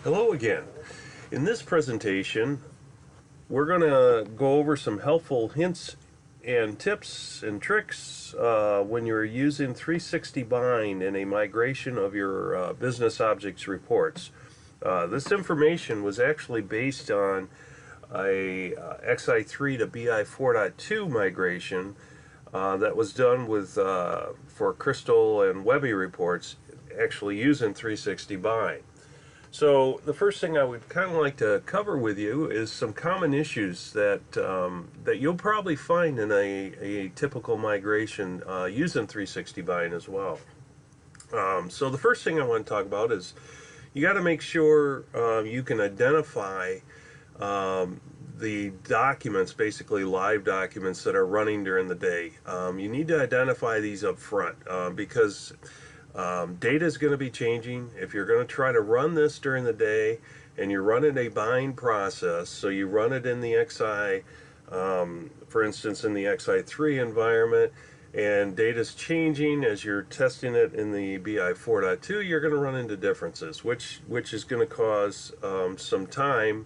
Hello again. In this presentation, we're going to go over some helpful hints and tips and tricks when you're using 360 bind in a migration of your business objects reports. This information was actually based on a XI3 to BI 4.2 migration that was done with for Crystal and Webby reports, actually using 360 bind. So the first thing I would kind of like to cover with you is some common issues that that you'll probably find in a typical migration using 360 bind as well. So the first thing I want to talk about is you got to make sure you can identify the documents, basically live documents that are running during the day. You need to identify these up front because data is going to be changing. If you're going to try to run this during the day and you're running a bind process, so you run it in the XI, for instance in the XI3 environment, and data is changing as you're testing it in the BI 4.2, you're going to run into differences, which is going to cause some time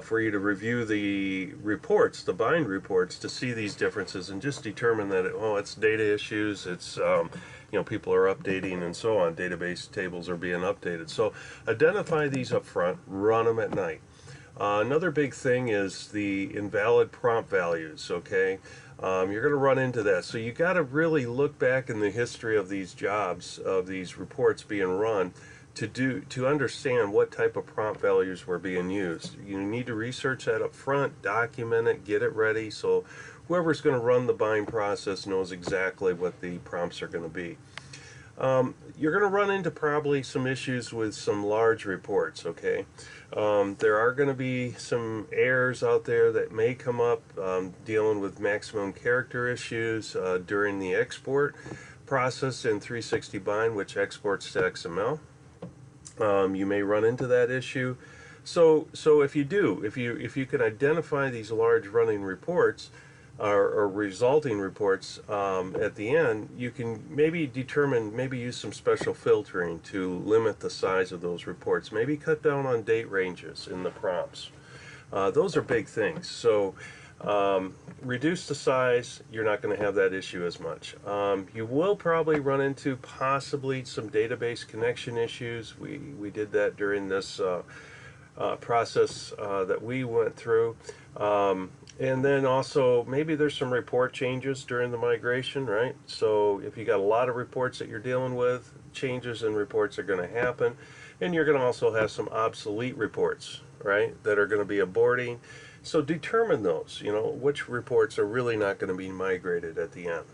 for you to review the reports, the bind reports, to see these differences and just determine that it's data issues, it's people are updating and so on, database tables are being updated. So identify these up front, run them at night. Another big thing is the invalid prompt values. Okay, you're going to run into that, so you got to really look back in the history of these jobs, of these reports being run, to understand what type of prompt values were being used. You need to research that up front, document it, get it ready, so whoever's going to run the bind process knows exactly what the prompts are going to be. You're going to run into probably some issues with some large reports. Okay, there are going to be some errors out there that may come up dealing with maximum character issues during the export process in 360 bind, which exports to XML. You may run into that issue. So if you can identify these large running reports or resulting reports at the end, you can maybe use some special filtering to limit the size of those reports. Maybe cut down on date ranges in the prompts. Those are big things. So reduce the size, you're not going to have that issue as much. You will probably run into possibly some database connection issues. We did that during this process that we went through. And then also maybe there's some report changes during the migration, right? So if you got a lot of reports that you're dealing with, changes in reports are going to happen. And you're going to also have some obsolete reports, right, that are going to be aborting. So determine those, which reports are really not going to be migrated at the end.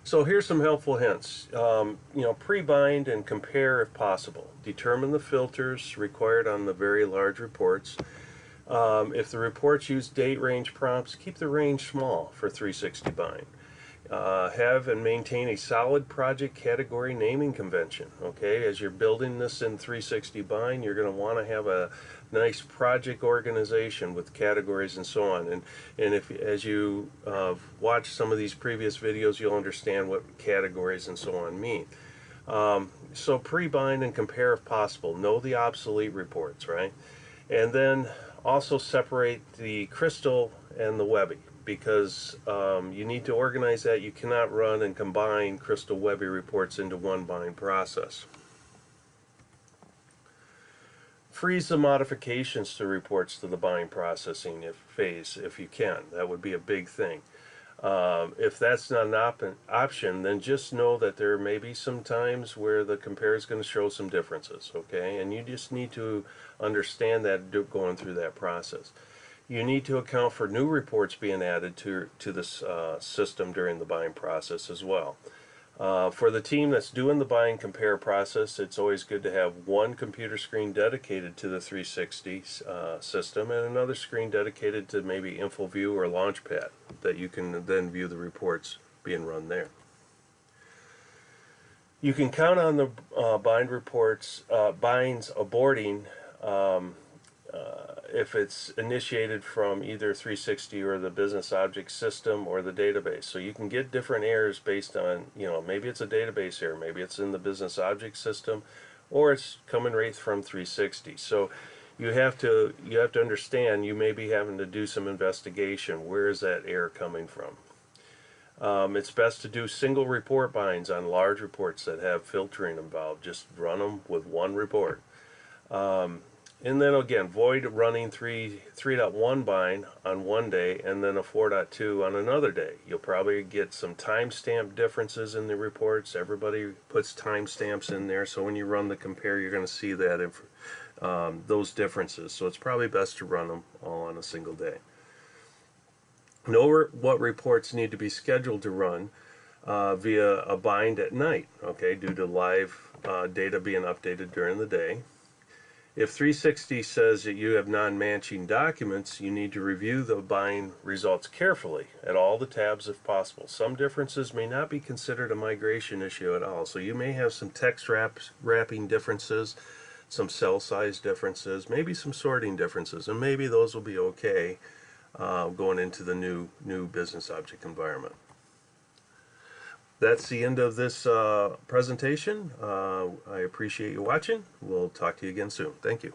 So here's some helpful hints. Pre-bind and compare if possible. Determine the filters required on the very large reports. If the reports use date range prompts, keep the range small for 360 bind. Have and maintain a solid project category naming convention. Okay, as you're building this in 360 bind, you're going to want to have a nice project organization with categories and so on. And if as you watch some of these previous videos, you'll understand what categories and so on mean. So pre-bind and compare if possible. Know the obsolete reports, right? And then also separate the Crystal and the Webby, because you need to organize that. You cannot run and combine Crystal Webby reports into one bind process. Freeze the modifications to reports to the bind processing phase if you can. That would be a big thing. If that's not an option, then just know that there may be some times where the compare is going to show some differences, okay? And you just need to understand that going through that process. You need to account for new reports being added to this system during the bind process as well. For the team that's doing the bind compare process, it's always good to have one computer screen dedicated to the 360 system and another screen dedicated to maybe InfoView or Launchpad that you can then view the reports being run there. You can count on the bind reports, binds aborting if it's initiated from either 360 or the business object system or the database. So you can get different errors based on, maybe it's a database error, maybe it's in the business object system, or it's coming right from 360. So you have to understand, you may be having to do some investigation. Where is that error coming from? It's best to do single report binds on large reports that have filtering involved. Just run them with one report. And then again, avoid running 3.1 bind on one day and then a 4.2 on another day. You'll probably get some timestamp differences in the reports. Everybody puts timestamps in there, so when you run the compare, you're going to see that those differences. So it's probably best to run them all on a single day. Know what reports need to be scheduled to run via a bind at night, okay, due to live data being updated during the day. If 360 says that you have non-matching documents, you need to review the bind results carefully at all the tabs if possible. Some differences may not be considered a migration issue at all. So you may have some text wrapping differences, some cell size differences, maybe some sorting differences, and maybe those will be okay going into the new business object environment. That's the end of this presentation. I appreciate you watching. We'll talk to you again soon. Thank you.